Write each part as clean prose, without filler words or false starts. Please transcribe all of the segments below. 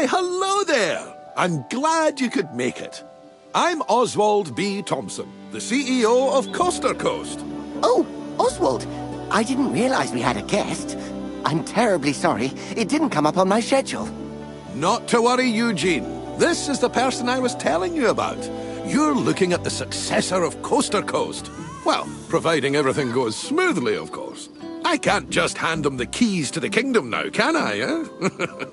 Why, hello there! I'm glad you could make it. I'm Oswald B. Thompson, the CEO of Coaster Coast. Oh, Oswald, I didn't realize we had a guest. I'm terribly sorry. It didn't come up on my schedule. Not to worry, Eugene. This is the person I was telling you about. You're looking at the successor of Coaster Coast. Well, providing everything goes smoothly, of course. I can't just hand them the keys to the kingdom now, can I, eh?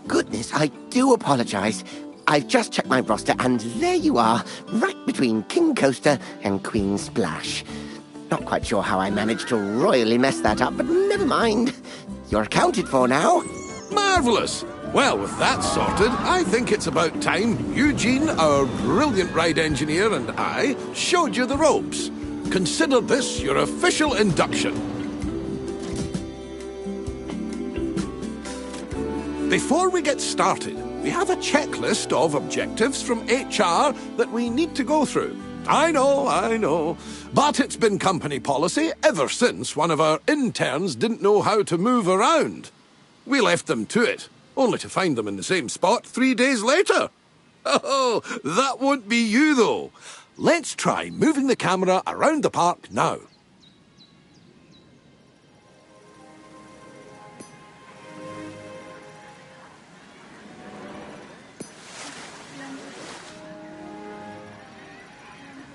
Goodness, I do apologize. I've just checked my roster, and there you are, right between King Coaster and Queen Splash. Not quite sure how I managed to royally mess that up, but never mind. You're accounted for now. Marvellous! Well, with that sorted, I think it's about time Eugene, our brilliant ride engineer, and I showed you the ropes. Consider this your official induction. Before we get started, we have a checklist of objectives from HR that we need to go through. I know. But it's been company policy ever since one of our interns didn't know how to move around. We left them to it, only to find them in the same spot 3 days later. Oh, that won't be you, though. Let's try moving the camera around the park now.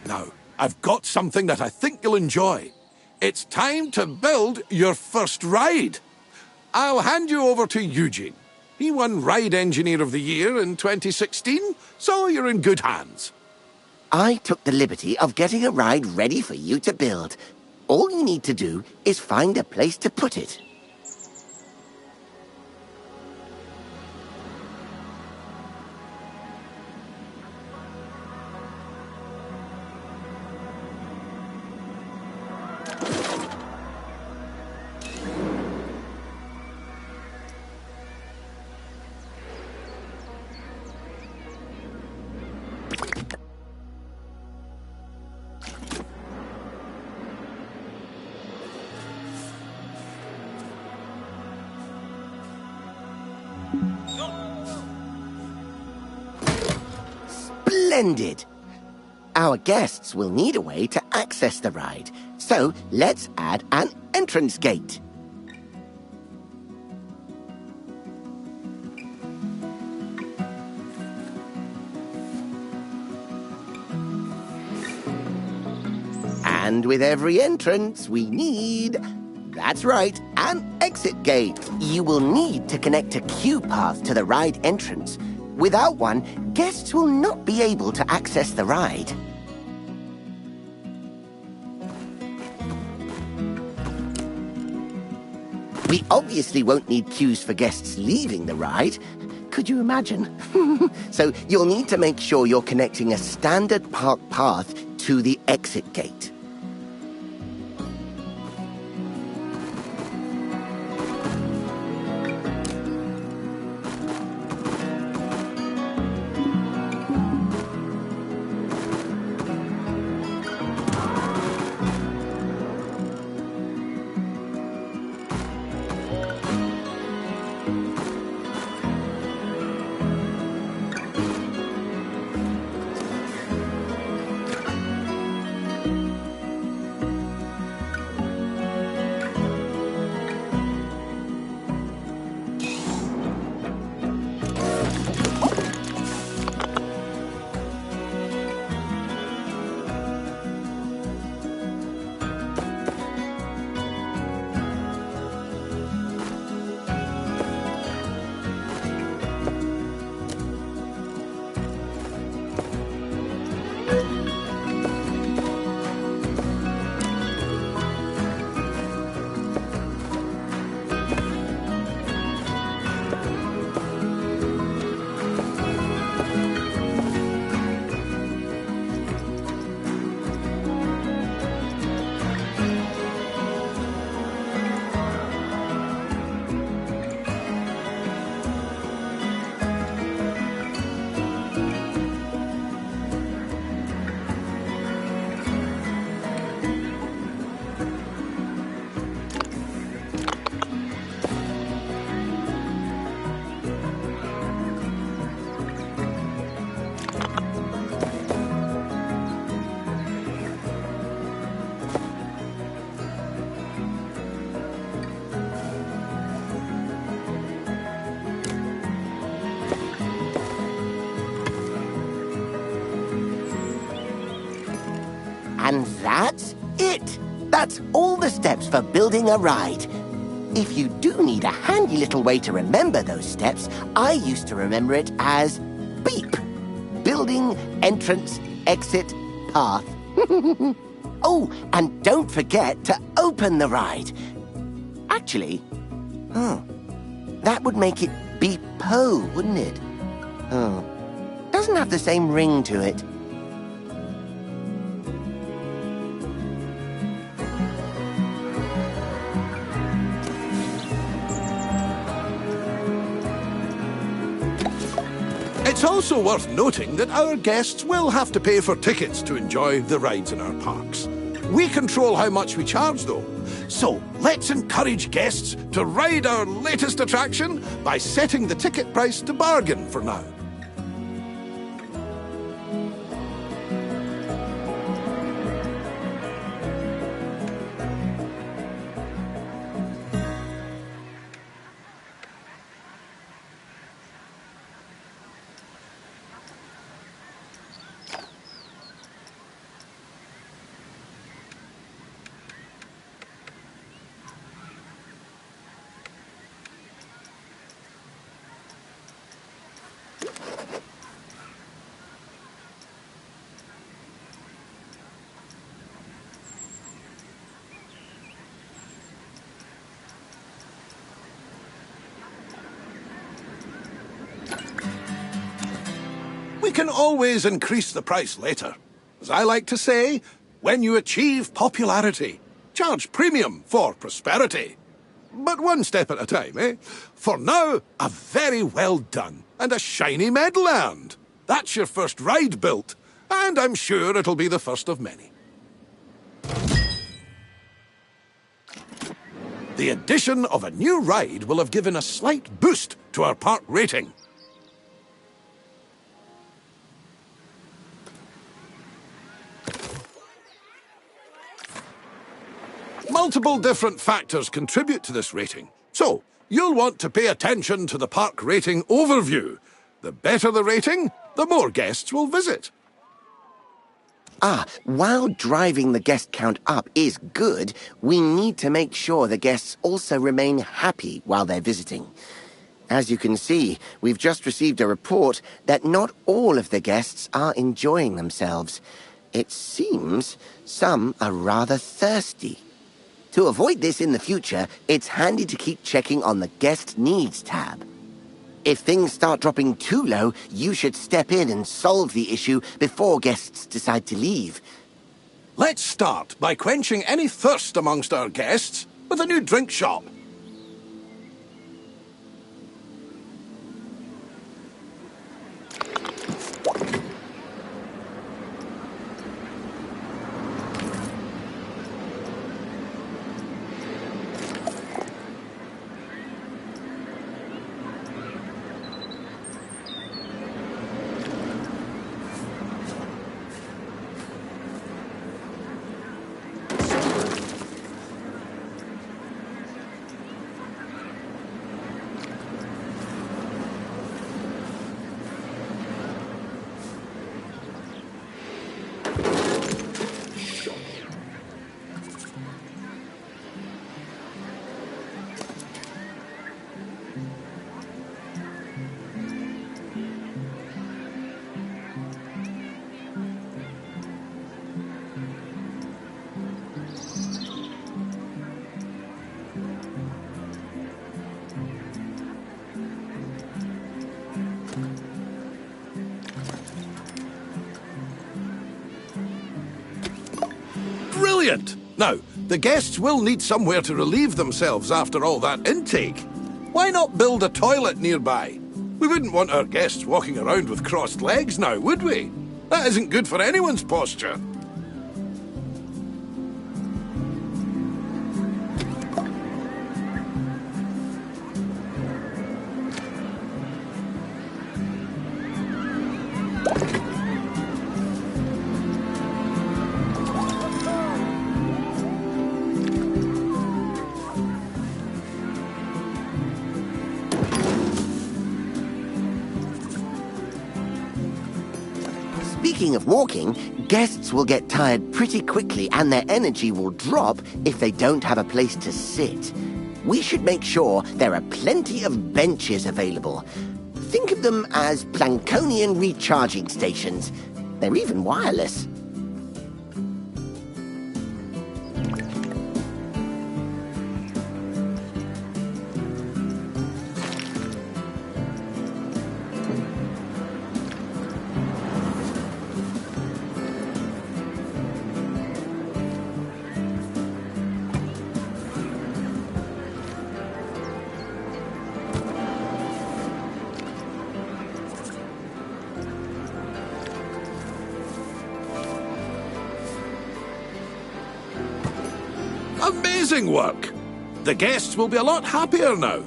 Now, I've got something that I think you'll enjoy. It's time to build your first ride. I'll hand you over to Eugene. He won Ride Engineer of the Year in 2016, so you're in good hands. I took the liberty of getting a ride ready for you to build. All you need to do is find a place to put it. Splendid! Our guests will need a way to access the ride, so let's add an entrance gate. And with every entrance, we need... That's right, an exit gate. You will need to connect a queue path to the ride entrance. Without one, guests will not be able to access the ride. We obviously won't need queues for guests leaving the ride. Could you imagine? So you'll need to make sure you're connecting a standard park path to the exit gate. And that's it. That's all the steps for building a ride. If you do need a handy little way to remember those steps, I used to remember it as BEEP. Building, entrance, exit, path. Oh, and don't forget to open the ride. Actually, that would make it Beep-po, wouldn't it? Oh, doesn't have the same ring to it. It's also worth noting that our guests will have to pay for tickets to enjoy the rides in our parks. We control how much we charge, though. So let's encourage guests to ride our latest attraction by setting the ticket price to bargain for now. We can always increase the price later. As I like to say, when you achieve popularity, charge premium for prosperity. But one step at a time, eh? For now, a very well done and a shiny medal earned. That's your first ride built, and I'm sure it'll be the first of many. The addition of a new ride will have given a slight boost to our park rating. Multiple different factors contribute to this rating, so you'll want to pay attention to the park rating overview. The better the rating, the more guests will visit. While driving the guest count up is good, we need to make sure the guests also remain happy while they're visiting. As you can see, we've just received a report that not all of the guests are enjoying themselves. It seems some are rather thirsty. To avoid this in the future, it's handy to keep checking on the Guest Needs tab. If things start dropping too low, you should step in and solve the issue before guests decide to leave. Let's start by quenching any thirst amongst our guests with a new drink shop. Brilliant! Now, the guests will need somewhere to relieve themselves after all that intake. Why not build a toilet nearby? We wouldn't want our guests walking around with crossed legs now, would we? That isn't good for anyone's posture. Speaking of walking, guests will get tired pretty quickly and their energy will drop if they don't have a place to sit. We should make sure there are plenty of benches available. Think of them as Plankonian recharging stations. They're even wireless. Amazing work! The guests will be a lot happier now.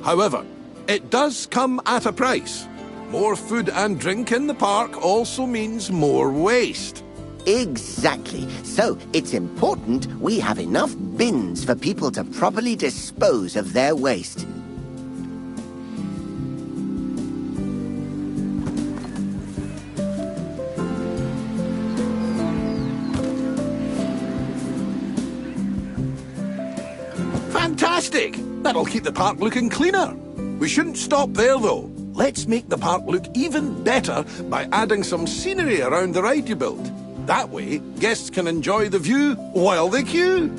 However, it does come at a price. More food and drink in the park also means more waste. Exactly. So it's important we have enough bins for people to properly dispose of their waste. Fantastic! That'll keep the park looking cleaner. We shouldn't stop there, though. Let's make the park look even better by adding some scenery around the ride you built. That way, guests can enjoy the view while they queue.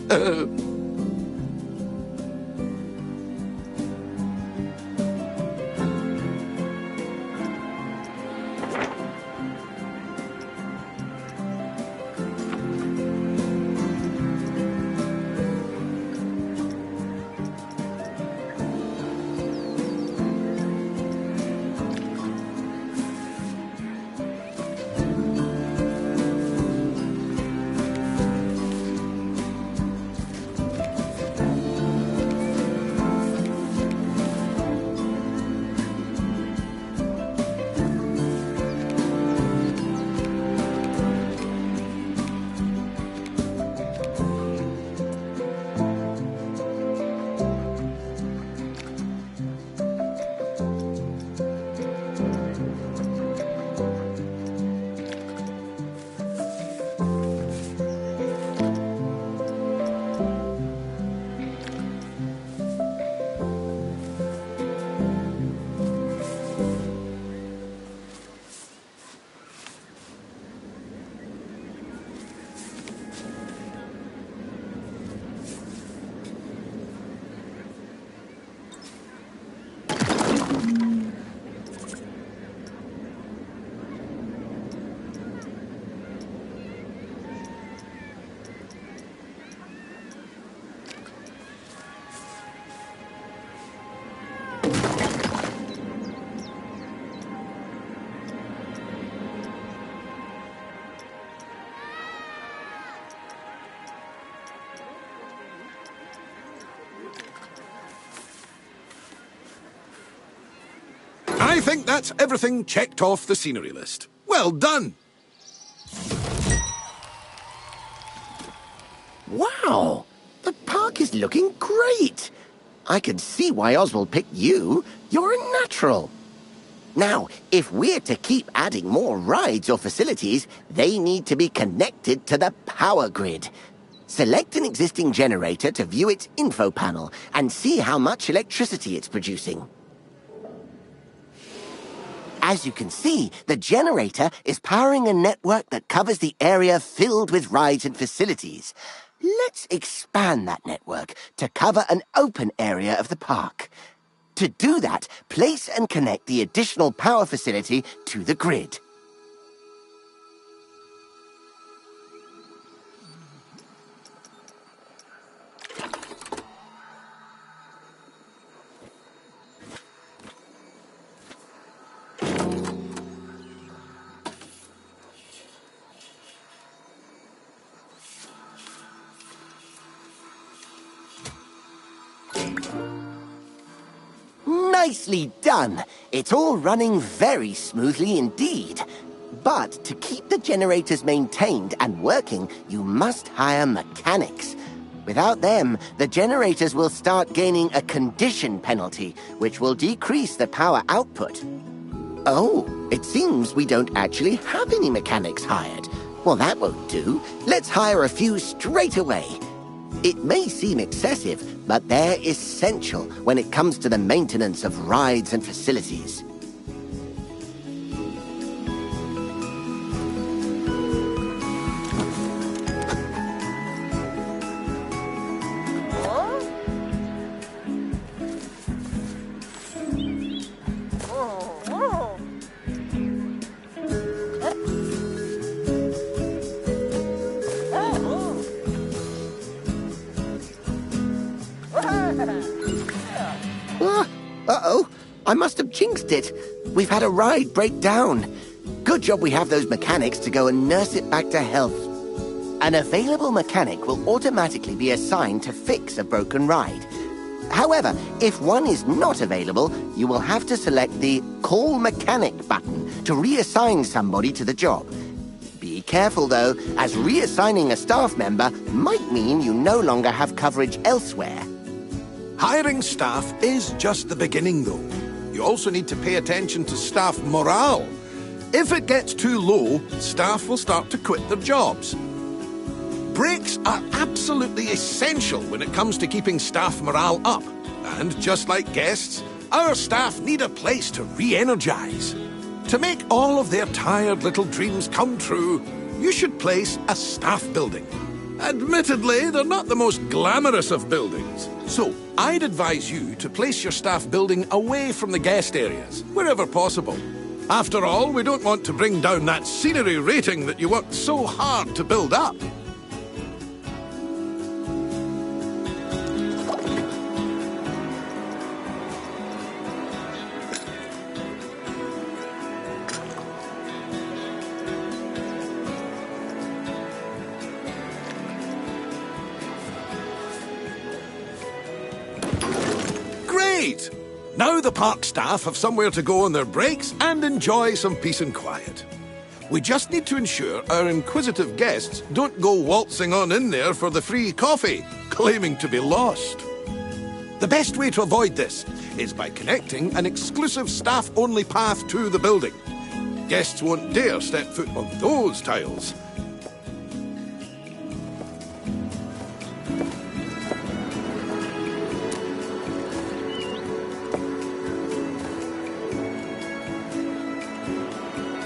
I think that's everything checked off the scenery list. Well done! Wow! The park is looking great! I can see why Oswald picked you. You're a natural. Now, if we're to keep adding more rides or facilities, they need to be connected to the power grid. Select an existing generator to view its info panel and see how much electricity it's producing. As you can see, the generator is powering a network that covers the area filled with rides and facilities. Let's expand that network to cover an open area of the park. To do that, place and connect the additional power facility to the grid. Nicely done. It's all running very smoothly indeed. But to keep the generators maintained and working, you must hire mechanics. Without them, the generators will start gaining a condition penalty, which will decrease the power output. Oh, it seems we don't actually have any mechanics hired. Well, that won't do. Let's hire a few straight away. It may seem excessive, but they're essential when it comes to the maintenance of rides and facilities. Uh-oh, I must have jinxed it. We've had a ride break down. Good job we have those mechanics to go and nurse it back to health. An available mechanic will automatically be assigned to fix a broken ride. However, if one is not available, you will have to select the Call Mechanic button to reassign somebody to the job. Be careful, though, as reassigning a staff member might mean you no longer have coverage elsewhere. Hiring staff is just the beginning, though. You also need to pay attention to staff morale. If it gets too low, staff will start to quit their jobs. Breaks are absolutely essential when it comes to keeping staff morale up. And just like guests, our staff need a place to re-energize. To make all of their tired little dreams come true, you should place a staff building. Admittedly, they're not the most glamorous of buildings. So, I'd advise you to place your staff building away from the guest areas, wherever possible. After all, we don't want to bring down that scenery rating that you worked so hard to build up. Great! Now the park staff have somewhere to go on their breaks and enjoy some peace and quiet. We just need to ensure our inquisitive guests don't go waltzing on in there for the free coffee, claiming to be lost. The best way to avoid this is by connecting an exclusive staff-only path to the building. Guests won't dare step foot on those tiles.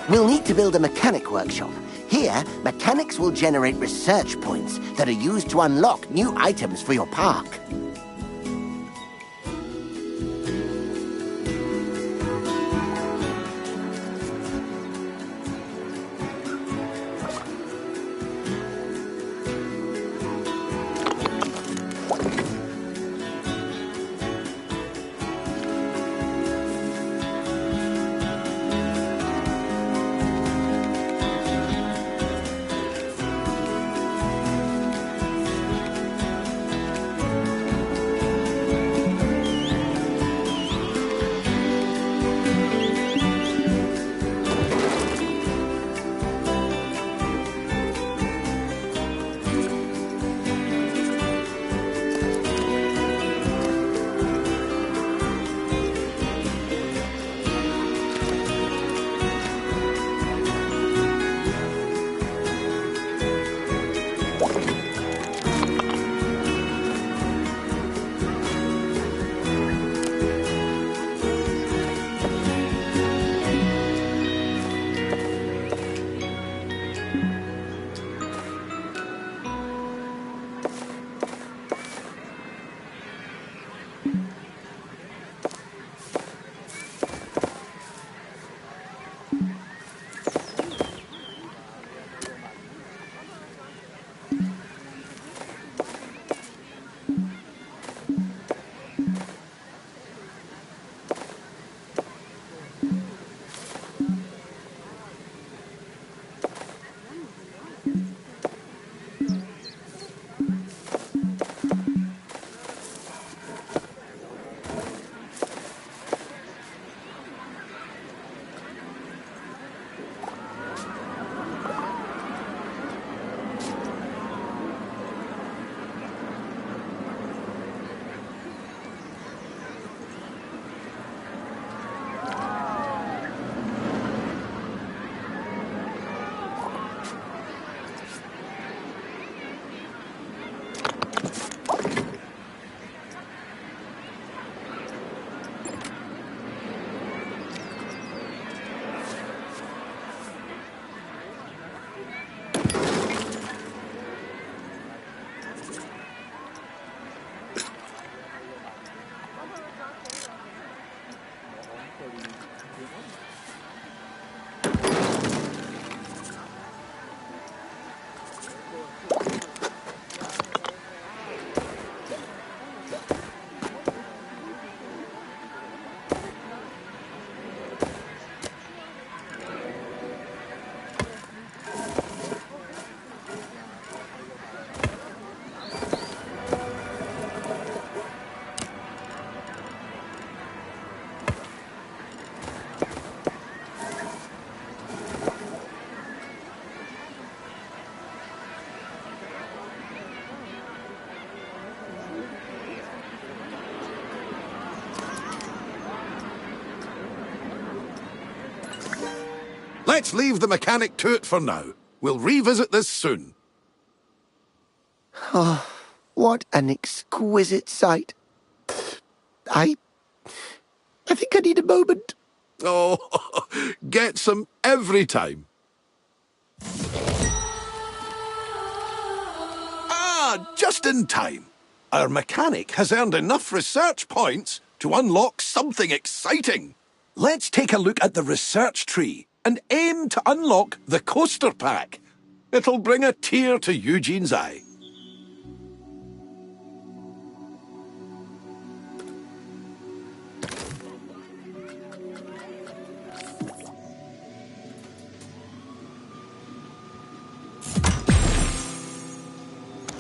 We'll need to build a mechanic workshop. Here, mechanics will generate research points that are used to unlock new items for your park. Let's leave the mechanic to it for now. We'll revisit this soon. What an exquisite sight. I think I need a moment. Oh, get some every time. Ah, just in time. Our mechanic has earned enough research points to unlock something exciting. Let's take a look at the research tree and aim to unlock the coaster pack. It'll bring a tear to Eugene's eye.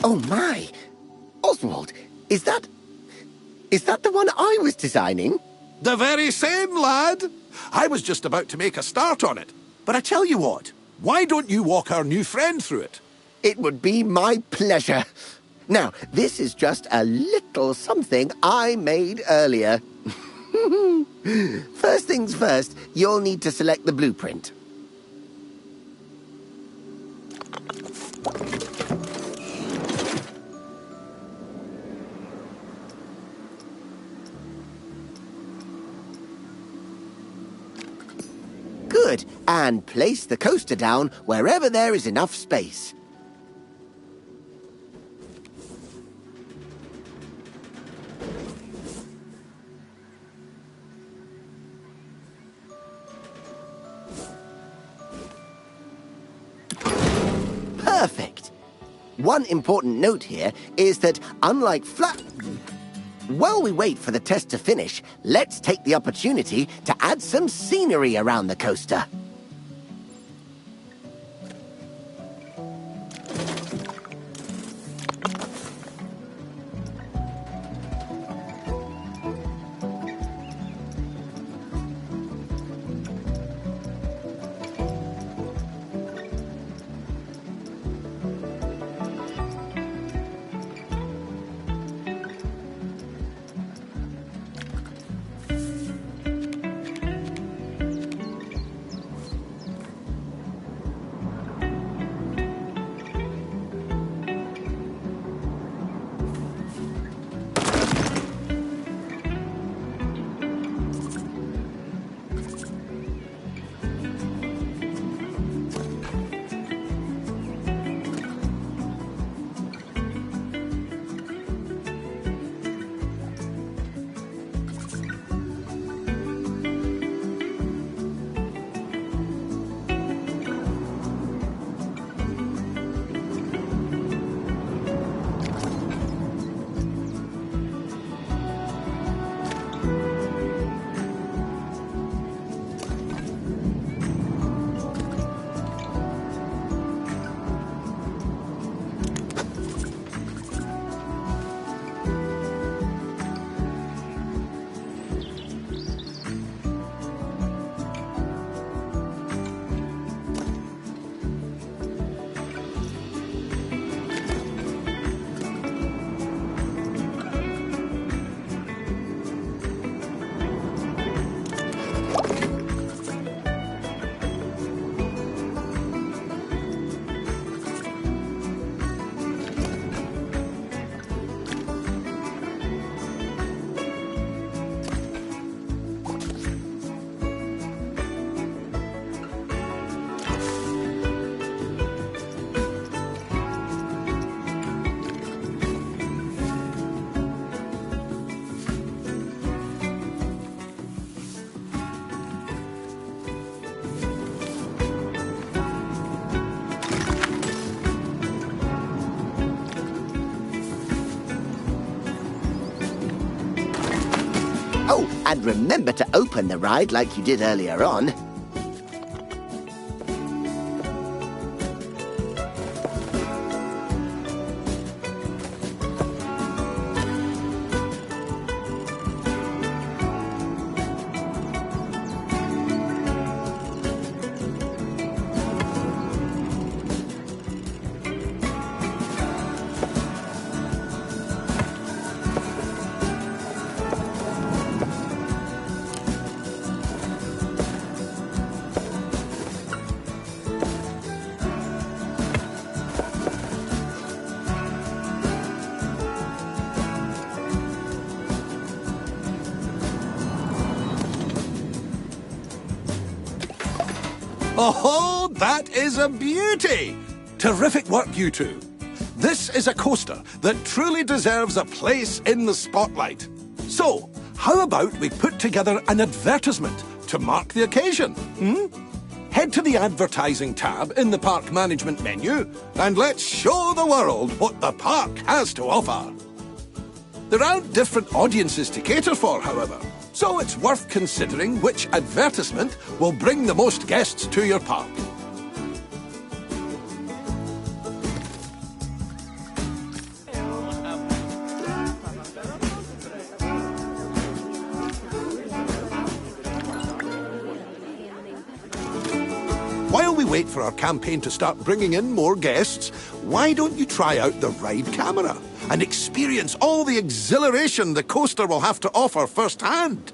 Oh my! Oswald, is that the one I was designing? The very same, lad. I was just about to make a start on it. But I tell you what, why don't you walk our new friend through it? It would be my pleasure. Now, this is just a little something I made earlier. First things first, you'll need to select the blueprint. Good, and place the coaster down wherever there is enough space. Perfect. One important note here is that unlike while we wait for the test to finish, let's take the opportunity to add some scenery around the coaster. Oh, and remember to open the ride like you did earlier on. Oh, that is a beauty! Terrific work, you two. This is a coaster that truly deserves a place in the spotlight. So, how about we put together an advertisement to mark the occasion? Head to the advertising tab in the park management menu and let's show the world what the park has to offer. There aren't different audiences to cater for, however, so it's worth considering which advertisement will bring the most guests to your park. While we wait for our campaign to start bringing in more guests, why don't you try out the ride camera and experience all the exhilaration the coaster will have to offer firsthand?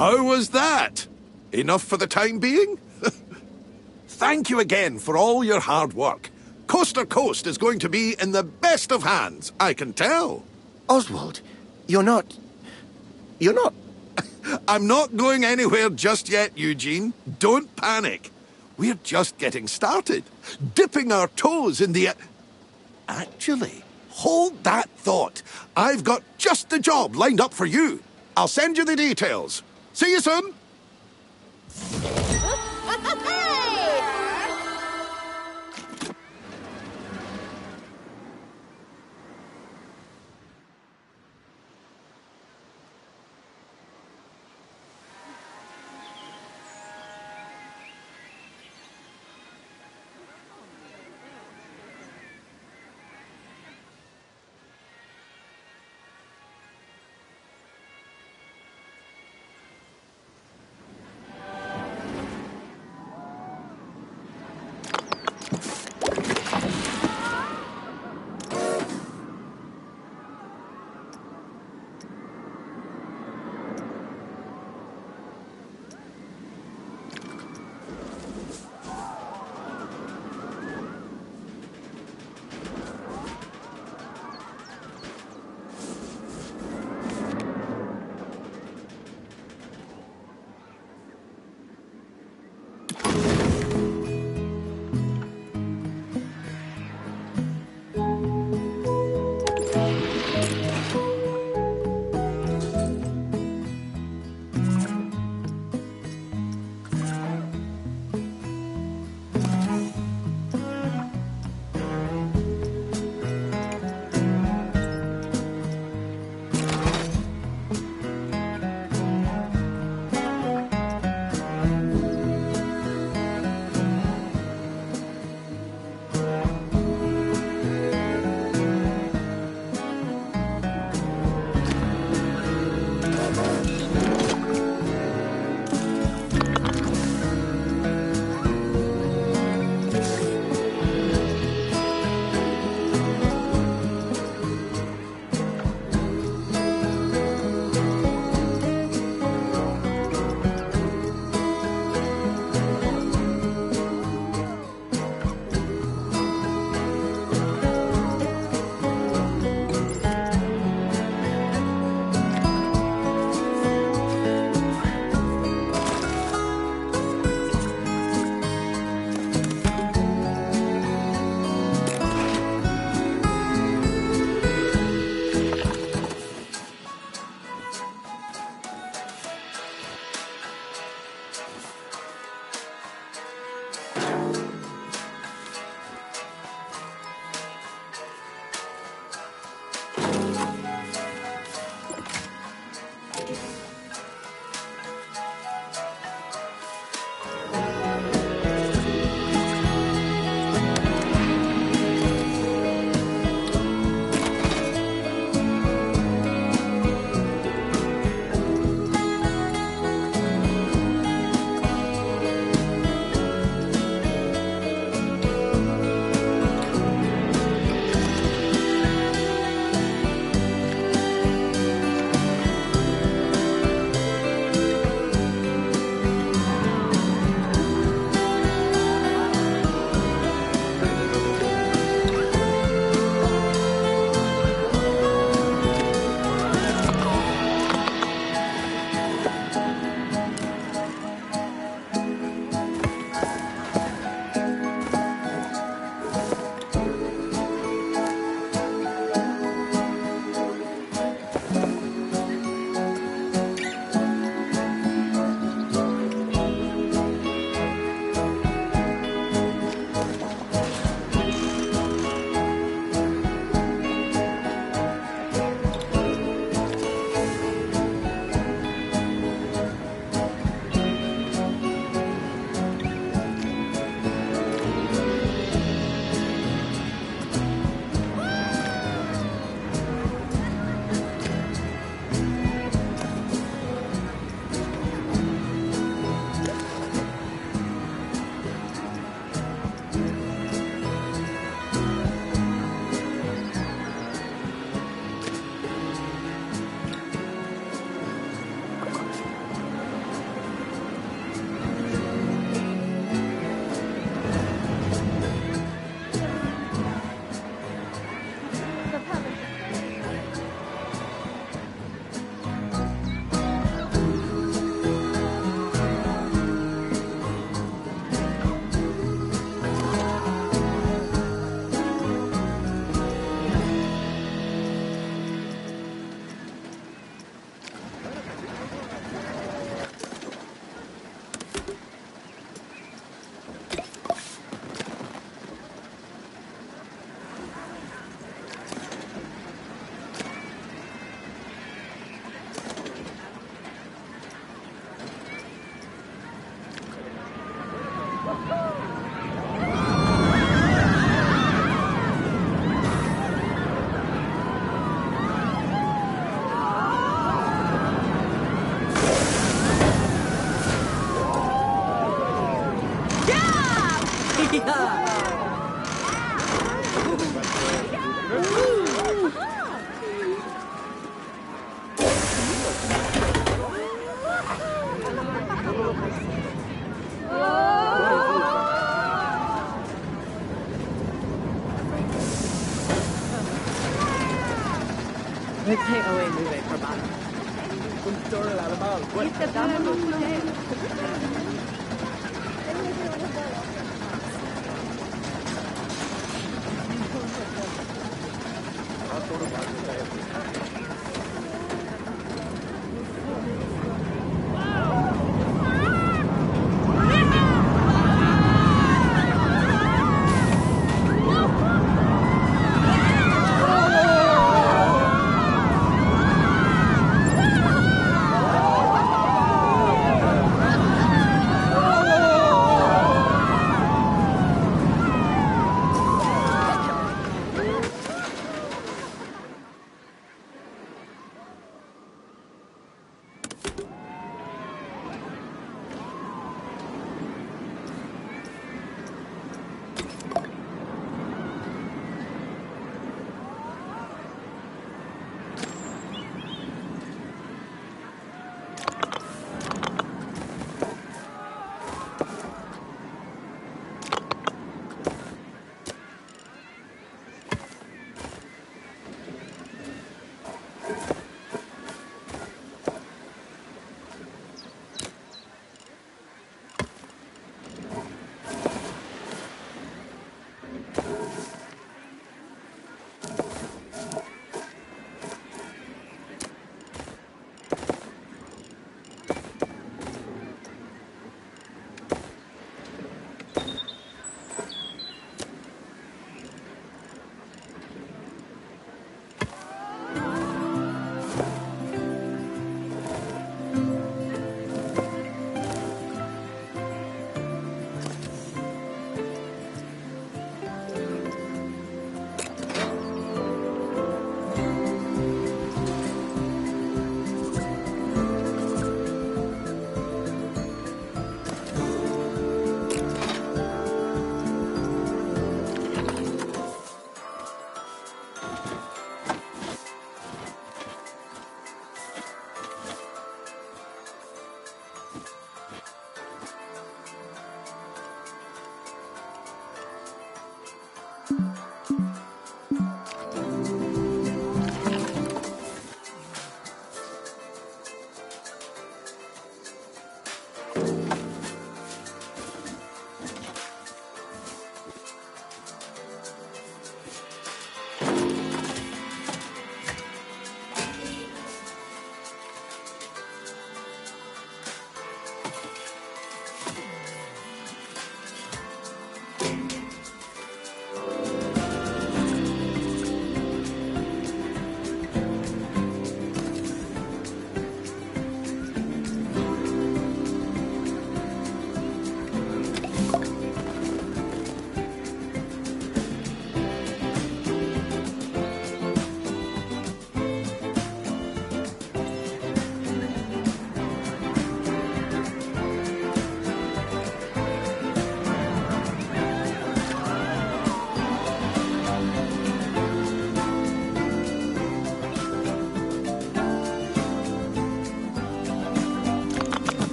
How was that? Enough for the time being? Thank you again for all your hard work. Coaster Coast is going to be in the best of hands, I can tell. Oswald, you're not... I'm not going anywhere just yet, Eugene. Don't panic. We're just getting started. Dipping our toes in the... Actually, hold that thought. I've got just the job lined up for you. I'll send you the details. See you soon.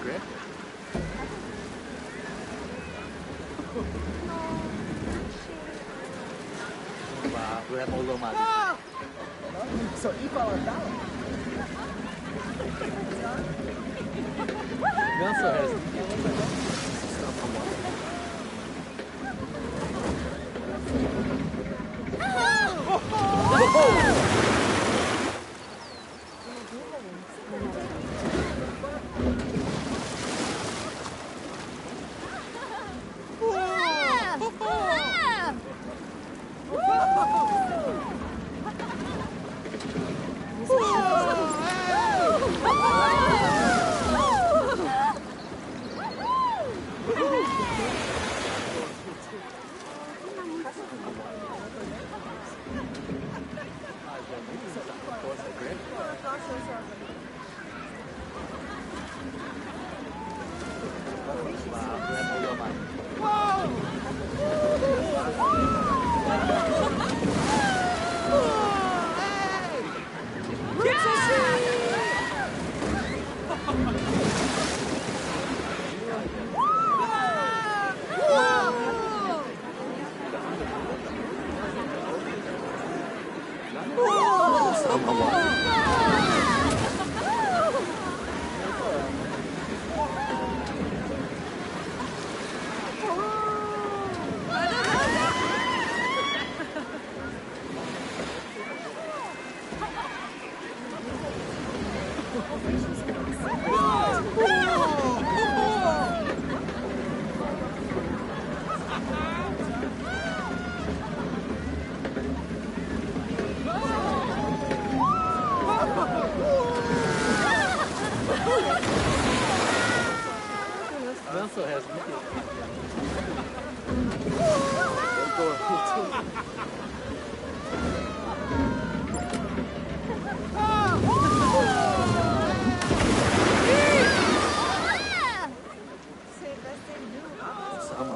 grip. Wow, we have all money. So ikaw ang tao. We also has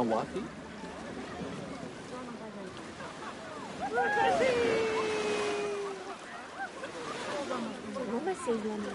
Hawaii. Vai ser Iana.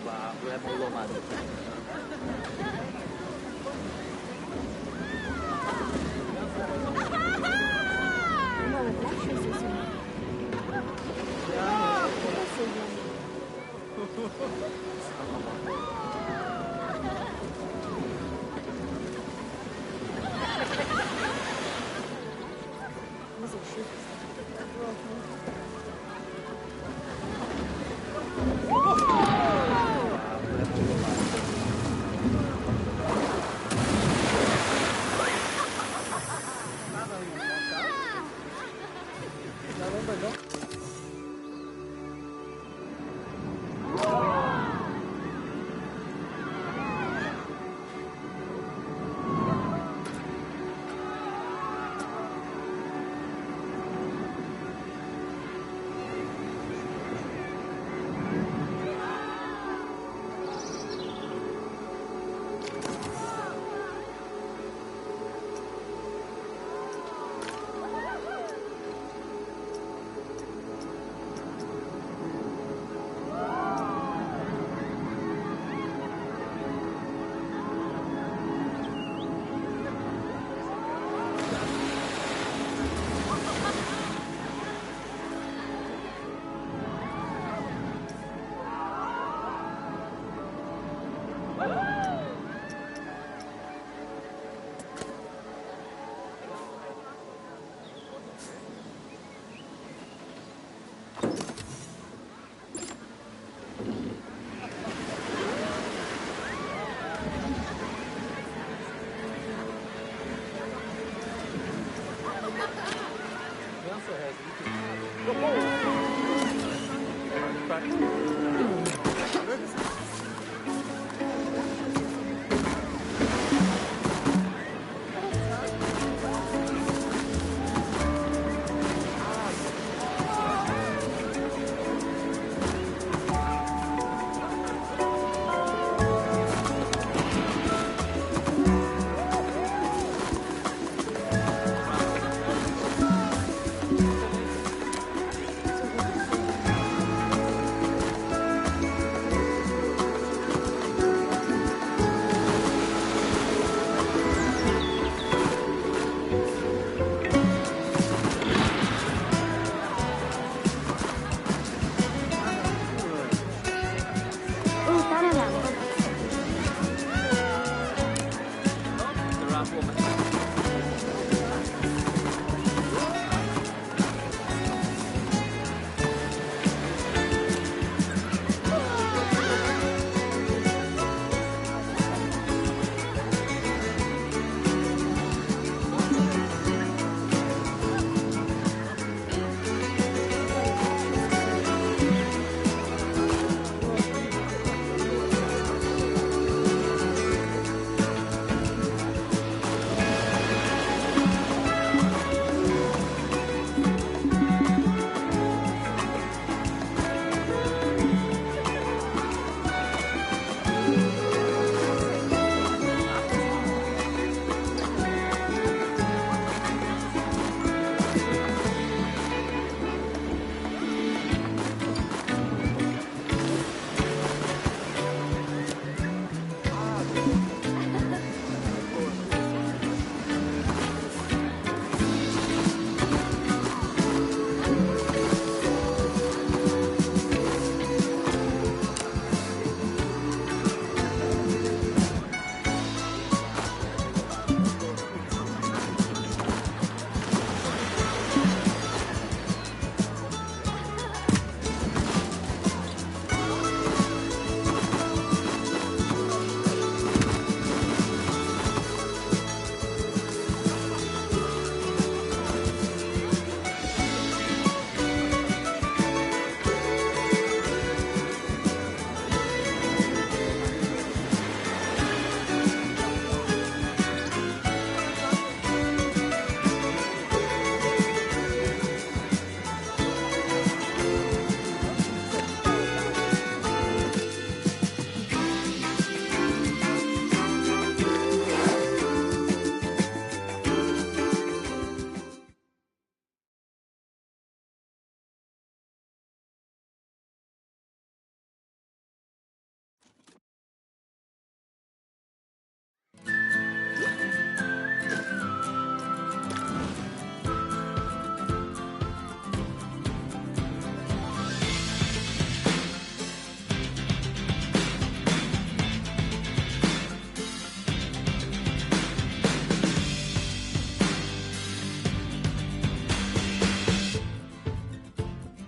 Wow, we have all money.